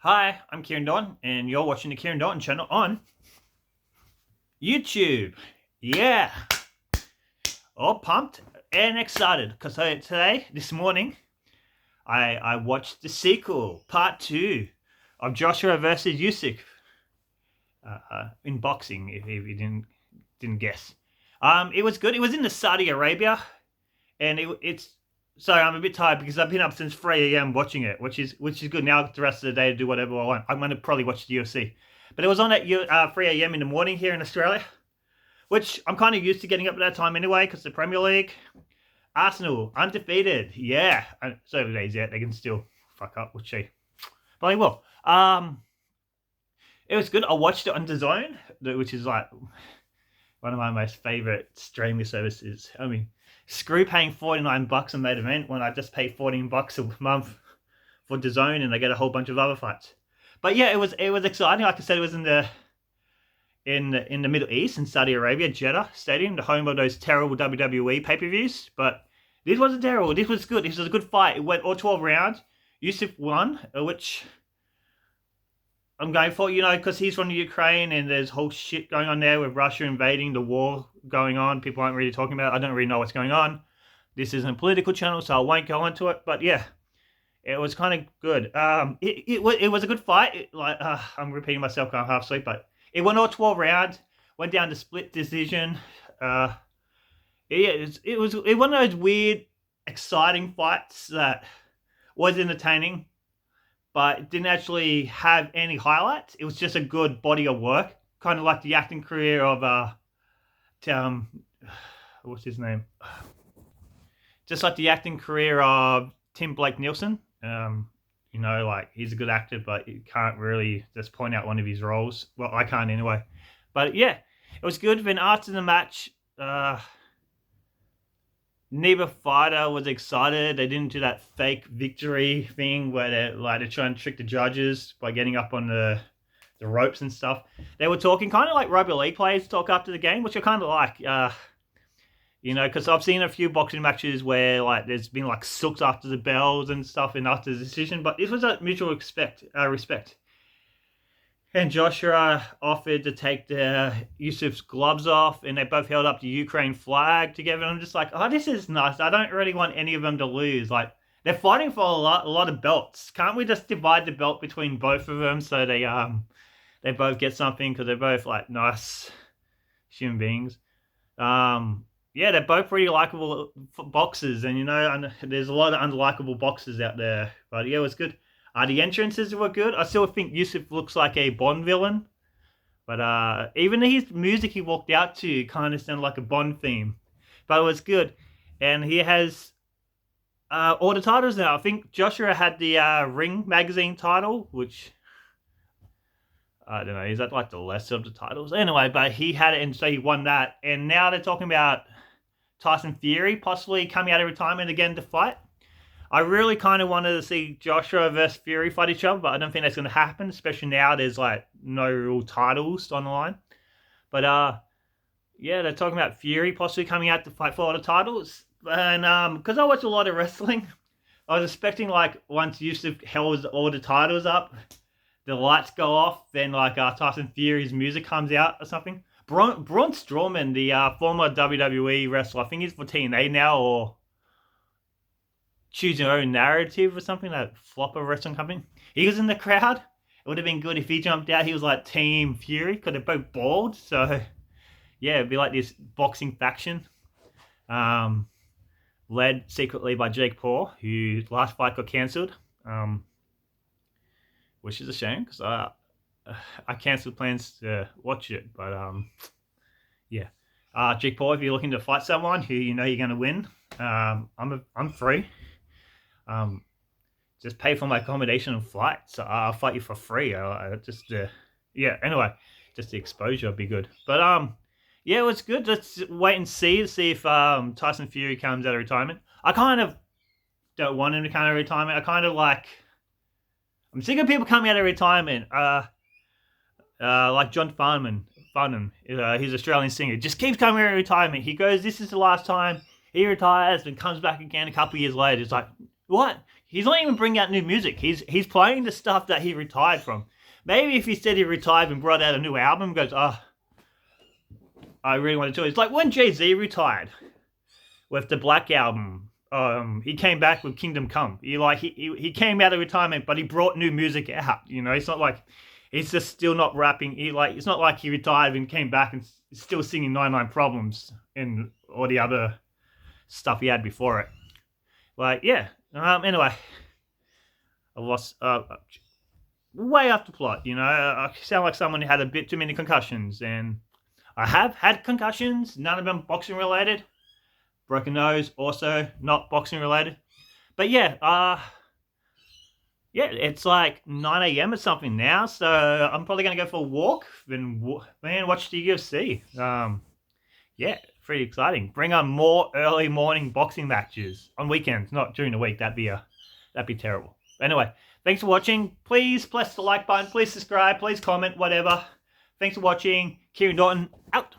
Hi, I'm Kieran Don, and you're watching the Kieran Don channel on YouTube. Yeah, all pumped and excited because this morning, I watched the sequel, part 2 of Joshua versus Usyk in boxing. If you didn't guess, it was good. It was in the Saudi Arabia, and it's. Sorry, I'm a bit tired because I've been up since 3 a.m. watching it, which is good. Now I get the rest of the day to do whatever I want. I'm going to probably watch the UFC. But it was on at 3 a.m. in the morning here in Australia, which I'm kind of used to getting up at that time anyway because the Premier League. Arsenal, undefeated. Yeah. So days yet, they can still fuck up, which they will. It was good. I watched it on DAZN, which is like one of my most favorite streaming services. I mean, screw paying $49 on main event when I just pay $14 a month for DAZN and I get a whole bunch of other fights. But yeah, it was exciting. Like I said, it was in the Middle East, in Saudi Arabia, Jeddah Stadium, the home of those terrible WWE pay-per-views. But this wasn't terrible. This was good. This was a good fight. It went all 12 rounds. Usyk won, which I'm going for, because he's from the Ukraine and there's whole shit going on there with Russia invading, the war going on. People aren't really talking about it. I don't really know what's going on. This isn't a political channel, so I won't go into it. But yeah, it was kind of good. It was a good fight. I'm repeating myself, I'm half asleep, but it went all 12 rounds. Went down to split decision. It was one of those weird, exciting fights that was entertaining, but didn't actually have any highlights. It was just a good body of work, kind of like the acting career of what's his name? Just like the acting career of Tim Blake Nielsen. Like he's a good actor, but you can't really just point out one of his roles. Well, I can't anyway. But yeah, it was good. Then after the match, neither fighter was excited. They didn't do that fake victory thing where they're trying to trick the judges by getting up on the ropes and stuff. They were talking kind of like rugby league players talk after the game, which I kind of like. Because I've seen a few boxing matches where there's been sooks after the bells and stuff and after the decision, but this was a mutual respect. And Joshua offered to take Yusuf's gloves off, and they both held up the Ukraine flag together. And I'm just like, oh, this is nice. I don't really want any of them to lose. They're fighting for a lot of belts. Can't we just divide the belt between both of them so they both get something, because they're both nice human beings. Yeah, they're both pretty likable boxers, and there's a lot of unlikable boxers out there. But yeah, it was good. The entrances were good. I still think Yusuf looks like a Bond villain, but even his music he walked out to kind of sounded like a Bond theme. But it was good, and he has all the titles now. I think Joshua had the Ring magazine title, which I don't know. Is that the lesser of the titles? Anyway, but he had it, and so he won that. And now they're talking about Tyson Fury possibly coming out of retirement again to fight. I really kind of wanted to see Joshua versus Fury fight each other, but I don't think that's going to happen, especially now there's no real titles on the line. But yeah, they're talking about Fury possibly coming out to fight for all the titles. And because I watch a lot of wrestling, I was expecting once Yusuf held all the titles up, the lights go off, then Tyson Fury's music comes out or something. Braun Strowman, the former WWE wrestler, I think he's for TNA now, or Choose Your Own Narrative or something, that flopper wrestling company. He was in the crowd. It would have been good if he jumped out. He was like Team Fury, because they're both bald. So yeah, it'd be like this boxing faction, led secretly by Jake Paul, whose last fight got cancelled, which is a shame, because I cancelled plans to watch it. But yeah, Jake Paul, if you're looking to fight someone who you're going to win, I'm free. Just pay for my accommodation and flights. I'll fight you for free. Yeah. Anyway, just the exposure would be good. But yeah, it was good. Let's wait and see if Tyson Fury comes out of retirement. I kind of don't want him to come out of retirement. I'm sick of people coming out of retirement. Like John Farnham, he's an Australian singer, just keeps coming out of retirement. He goes, this is the last time. He retires and comes back again a couple of years later. It's like, what? he's not even bringing out new music. He's playing the stuff that he retired from. Maybe if he said he retired and brought out a new album, goes, I really want to do it. It's like when Jay-Z retired with the Black Album. He came back with Kingdom Come. He came out of retirement, but he brought new music out. You know, it's not like he's just still not rapping. It's not like he retired and came back and still singing 99 Problems and all the other stuff he had before it. Like, yeah. Anyway, I lost way off the plot. You know, I sound like someone who had a bit too many concussions, and I have had concussions. None of them boxing related. Broken nose, also not boxing related. But yeah, it's like 9 a.m. or something now, so I'm probably going to go for a walk and watch the UFC. Yeah, pretty exciting. Bring on more early morning boxing matches on weekends, not during the week. That'd be terrible. Anyway, thanks for watching. Please press the like button. Please subscribe. Please comment. Whatever. Thanks for watching. Kieran Norton out.